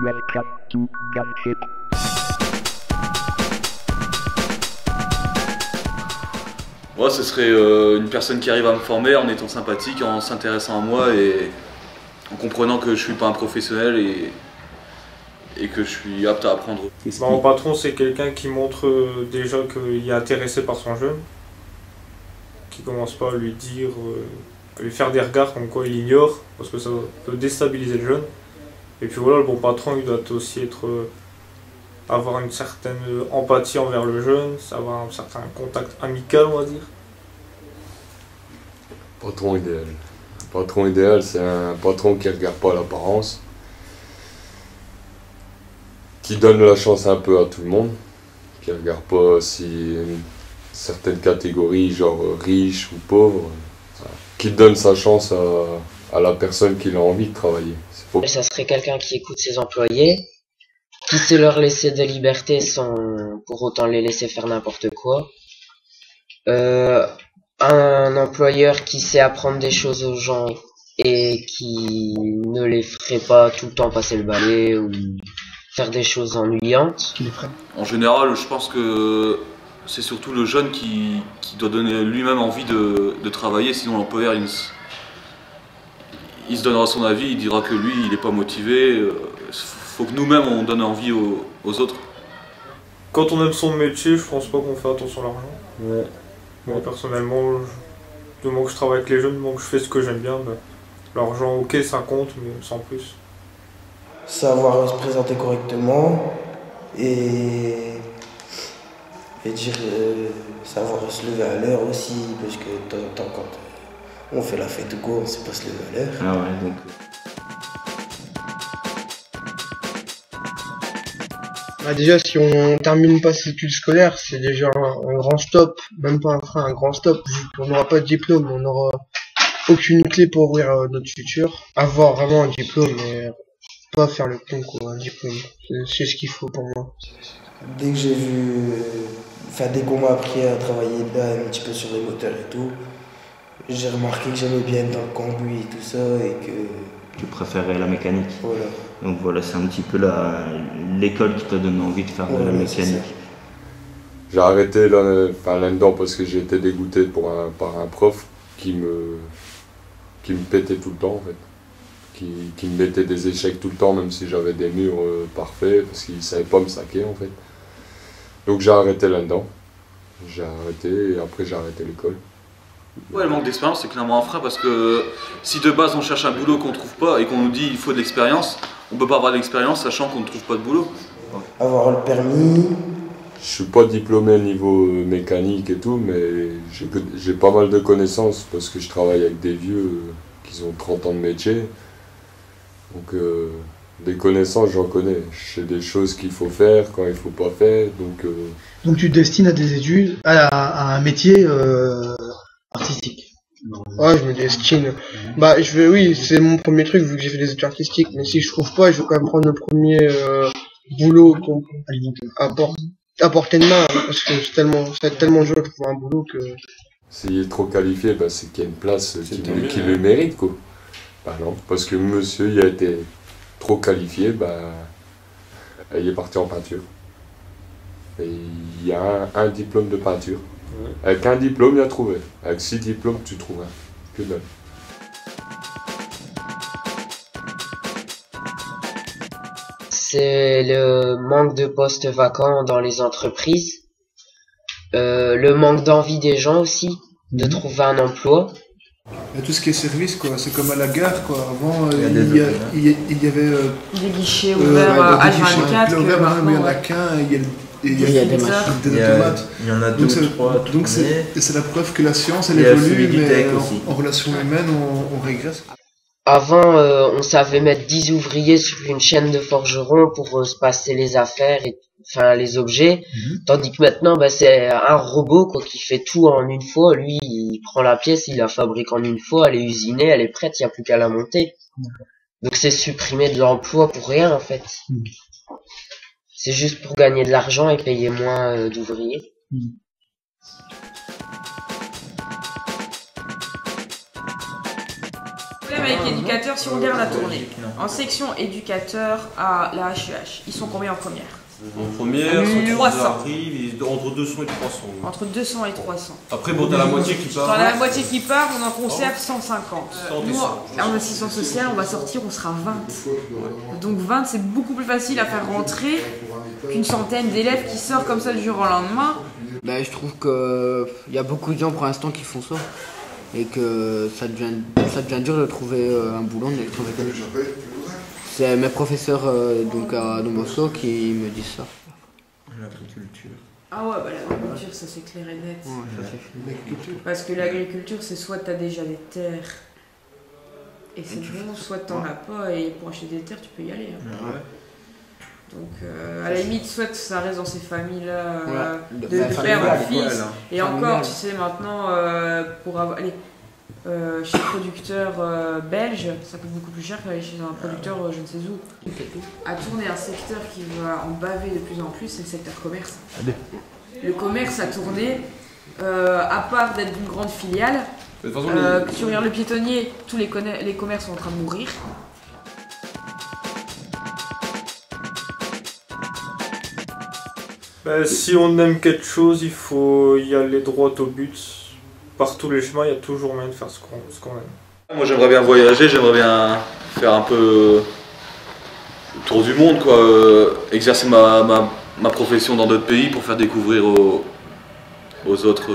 Welcome to Gunship. Moi, ce serait une personne qui arrive à me former en étant sympathique, en s'intéressant à moi et en comprenant que je suis pas un professionnel et que je suis apte à apprendre. Mon patron, c'est quelqu'un qui montre déjà qu'il est intéressé par son jeune, qui commence pas à lui dire, à lui faire des regards comme quoi il ignore, parce que ça peut déstabiliser le jeune. Et puis voilà, le bon patron, il doit aussi avoir une certaine empathie envers le jeune, avoir un certain contact amical, on va dire. Patron idéal. Patron idéal, c'est un patron qui regarde pas l'apparence, qui donne la chance un peu à tout le monde, qui regarde pas si certaines catégories, genre riches ou pauvres, qui donne sa chance à la personne qui a envie de travailler. Ça serait quelqu'un qui écoute ses employés, qui sait leur laisser de liberté sans pour autant les laisser faire n'importe quoi. Un employeur qui sait apprendre des choses aux gens et qui ne les ferait pas tout le temps passer le balai ou faire des choses ennuyantes. En général, je pense que c'est surtout le jeune qui doit donner lui-même envie de travailler, sinon l'employeur il se donnera son avis, il dira que lui il n'est pas motivé. Faut que nous-mêmes on donne envie aux autres. Quand on aime son métier, je pense pas qu'on fait attention à l'argent. Ouais. Moi personnellement, du moment que je travaille avec les jeunes, du moment que je fais ce que j'aime bien, l'argent ok ça compte, mais sans plus. Savoir se présenter correctement et dire savoir se lever à l'heure aussi, parce que de temps en temps quand on fait la fête ou quoi, on sait pas se lever à l'heure. Ah ouais, donc... Bah déjà, si on termine pas ses études scolaires, c'est déjà un grand stop, même pas un frein, un grand stop. On n'aura pas de diplôme, on n'aura aucune clé pour ouvrir notre futur. Avoir vraiment un diplôme, mais pas faire le con quoi, un diplôme. C'est ce qu'il faut pour moi. Dès que j'ai vu, dès qu'on m'a appris à travailler là un petit peu sur les moteurs et tout, j'ai remarqué que j'aimais bien être dans le cambouis et tout ça et que... Tu préférais la mécanique. Voilà. Donc voilà, c'est un petit peu l'école qui t'a donné envie de faire de la mécanique. J'ai arrêté là-dedans parce que j'ai été dégoûté par un prof qui me pétait tout le temps en fait. Qui me mettait des échecs tout le temps, même si j'avais des murs parfaits, parce qu'il ne savait pas me saquer en fait. Donc j'ai arrêté là-dedans. J'ai arrêté et après j'ai arrêté l'école. Ouais, le manque d'expérience c'est clairement un frein parce que si de base on cherche un boulot qu'on ne trouve pas et qu'on nous dit il faut de l'expérience, on peut pas avoir de l'expérience sachant qu'on ne trouve pas de boulot. Avoir le permis. Je suis pas diplômé niveau mécanique et tout, mais j'ai pas mal de connaissances parce que je travaille avec des vieux qui ont 30 ans de métier. Donc des connaissances j'en connais. Je sais des choses qu'il faut faire, quand il faut pas faire. Donc tu te destines à des études, à un métier artistique. Ouais, je me destine. Bah, oui, c'est mon premier truc vu que j'ai fait des études artistiques. Mais si je trouve pas, je vais quand même prendre le premier boulot à portée de main, parce que ça va être tellement dur de trouver un boulot que... S'il est trop qualifié, c'est qu'il y a une place qui le mérite, quoi. Bah non, parce que monsieur, il a été trop qualifié, il est parti en peinture. Et il y a un diplôme de peinture. Ouais. Avec un diplôme, il a trouvé. Avec 6 diplômes, tu trouves un. Que dalle. C'est le manque de postes vacants dans les entreprises, le manque d'envie des gens aussi, de trouver un emploi. Et tout ce qui est service, quoi, c'est comme à la gare, quoi. Avant, il y avait des guichets ouverts H24. Mais il y en a qu'un, il y a des automates. Il y en a deux ou trois. Donc c'est la preuve que la science, elle évolue, mais en relation humaine, on régresse. Avant, on savait mettre 10 ouvriers sur une chaîne de forgerons pour se passer les affaires et les objets, tandis que maintenant c'est un robot quoi qui fait tout en une fois. Lui, il prend la pièce, il la fabrique en une fois, elle est usinée, elle est prête, il n'y a plus qu'à la monter. Donc c'est supprimer de l'emploi pour rien en fait. C'est juste pour gagner de l'argent et payer moins d'ouvriers. même avec éducateur, si on regarde la tournée. En section éducateur à la HEH, ils sont combien en première? En première, 300. Arrivent, entre 200 et 300. Entre 200 et 300. Après, bon, t'as la moitié qui part. T'as la moitié qui part, on en conserve 150. Nous, en assistance sociale, on va sortir, on sera 20. Donc 20, c'est beaucoup plus facile à faire rentrer qu'une centaine d'élèves qui sortent comme ça du jour au lendemain. Ben, je trouve qu'il y a beaucoup de gens pour l'instant qui font ça. Et que ça devient dur de trouver un boulot en électromécanique. C'est mes professeurs donc à Don Bosco qui me disent ça. L'agriculture. Ah ouais, bah l'agriculture, ça c'est clair et net. Ouais, ça, c'est fini. Parce que l'agriculture, c'est soit t'as déjà des terres et c'est bon, soit t'en as pas et pour acheter des terres, tu peux y aller. Hein. Ouais. Donc à la limite, soit ça reste dans ces familles-là de père en fils. Et encore, tu sais, maintenant, pour aller chez le producteur belge, ça coûte beaucoup plus cher qu'aller chez un producteur je ne sais où. À tourner un secteur qui va en baver de plus en plus, c'est le secteur commerce. Le commerce a tourné, à part d'être une grande filiale. Que tu regardes le piétonnier, tous les commerces sont en train de mourir. Si on aime quelque chose, il faut y aller droit au but. Par tous les chemins, il y a toujours moyen de faire ce qu'on aime. Moi j'aimerais bien voyager, j'aimerais bien faire un peu le tour du monde, quoi. Exercer ma profession dans d'autres pays pour faire découvrir aux autres